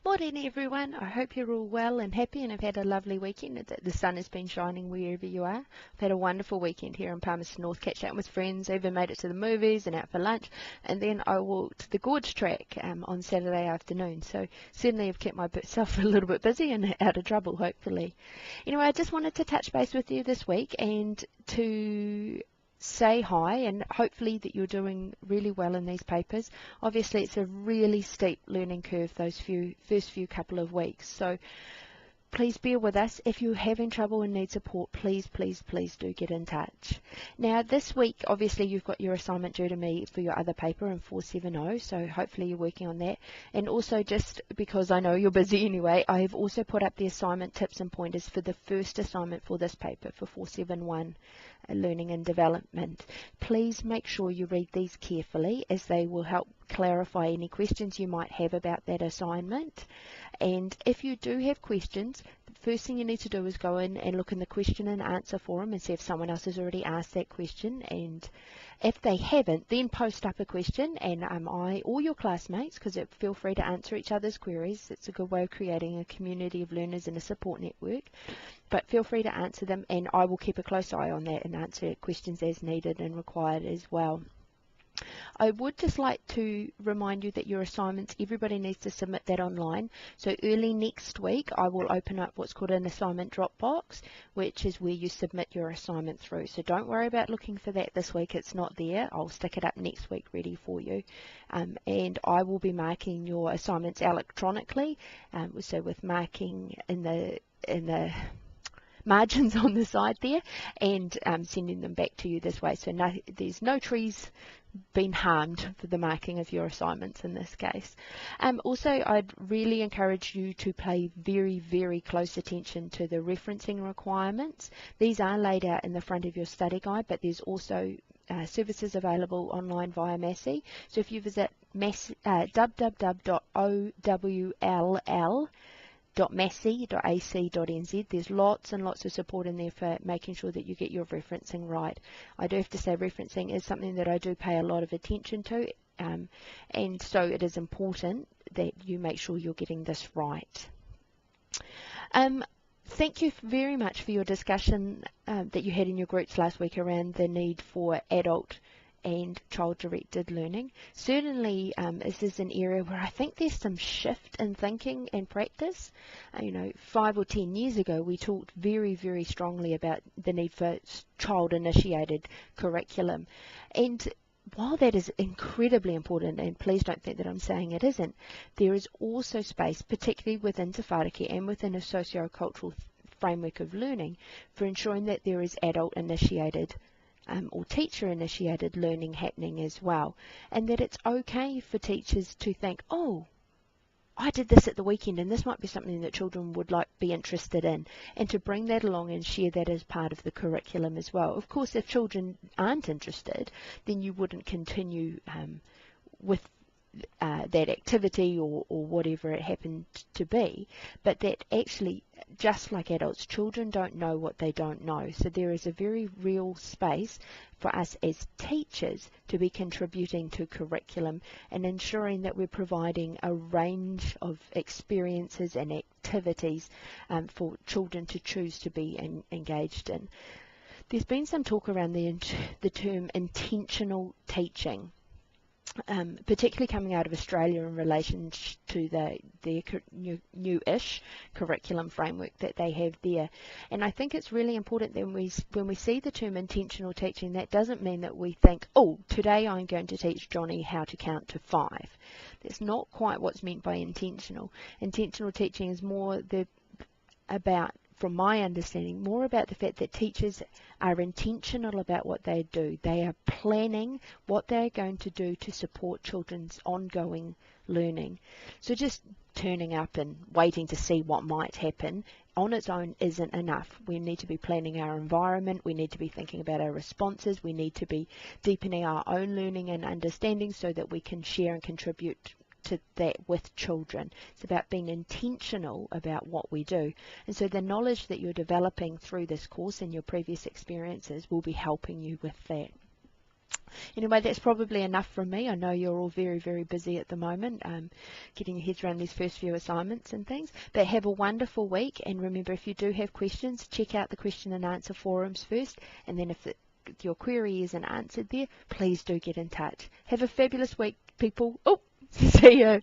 Morning everyone, I hope you're all well and happy and have had a lovely weekend. The sun has been shining wherever you are. I've had a wonderful weekend here in Palmerston North, catch up with friends, even made it to the movies and out for lunch, and then I walked the Gorge track on Saturday afternoon, so certainly have kept myself a little bit busy and out of trouble hopefully. Anyway, I just wanted to touch base with you this week and to say hi and hopefully that you're doing really well in these papers. Obviously it's a really steep learning curve those first few couple of weeks, so please bear with us. If you're having trouble and need support, please do get in touch. Now this week obviously you've got your assignment due to me for your other paper in 470, so hopefully you're working on that. And also, just because I know you're busy anyway, I have also put up the assignment tips and pointers for the first assignment for this paper for 471 Learning and Development. Please make sure you read these carefully, as they will help clarify any questions you might have about that assignment. And if you do have questions, the first thing you need to do is go in and look in the question and answer forum and see if someone else has already asked that question, and if they haven't, then post up a question, and I or your classmates, because feel free to answer each other's queries. It's a good way of creating a community of learners and a support network, but feel free to answer them, and I will keep a close eye on that and answer questions as needed and required as well. I would just like to remind you that your assignments, everybody needs to submit that online. So early next week, I will open up what's called an assignment Dropbox, which is where you submit your assignment through. So don't worry about looking for that this week. It's not there. I'll stick it up next week ready for you. And I will be marking your assignments electronically. So with marking in the margins on the side there, and sending them back to you this way. So there's no trees been harmed for the marking of your assignments in this case. Also, I'd really encourage you to pay very close attention to the referencing requirements. These are laid out in the front of your study guide, but there's also services available online via Massey. So if you visit www.owll.massey.ac.nz, there's lots and lots of support in there for making sure that you get your referencing right. I do have to say referencing is something that I do pay a lot of attention to, and so it is important that you make sure you're getting this right. Thank you very much for your discussion that you had in your groups last week around the need for adult and child-directed learning. Certainly this is an area where I think there's some shift in thinking and practice. 5 or 10 years ago we talked very strongly about the need for child-initiated curriculum, and while that is incredibly important, and please don't think that I'm saying it isn't, there is also space, particularly within Te Whāriki and within a socio-cultural framework of learning, for ensuring that there is adult-initiated or teacher-initiated learning happening as well, and that it's okay for teachers to think, oh, I did this at the weekend and this might be something that children would be interested in, and to bring that along and share that as part of the curriculum as well. Of course, if children aren't interested, then you wouldn't continue with that activity or whatever it happened to be, but that actually, just like adults, children don't know what they don't know. So there is a very real space for us as teachers to be contributing to curriculum and ensuring that we're providing a range of experiences and activities for children to choose to be engaged in. There's been some talk around the term intentional teaching, particularly coming out of Australia in relation to their new-ish curriculum framework that they have there. And I think it's really important that when we see the term intentional teaching, that doesn't mean that we think, oh, today I'm going to teach Johnny how to count to 5. That's not quite what's meant by intentional. Intentional teaching is more about, from my understanding, more about the fact that teachers are intentional about what they do. They are planning what they're going to do to support children's ongoing learning. So just turning up and waiting to see what might happen on its own isn't enough. We need to be planning our environment, we need to be thinking about our responses, we need to be deepening our own learning and understanding so that we can share and contribute to that with children. It's about being intentional about what we do, and so the knowledge that you're developing through this course and your previous experiences will be helping you with that. Anyway, that's probably enough from me. I know you're all very, very busy at the moment, getting your heads around these first few assignments and things. But have a wonderful week, and remember, if you do have questions, check out the question and answer forums first, and then if your query isn't answered there, please do get in touch. Have a fabulous week, people. Oh, see you.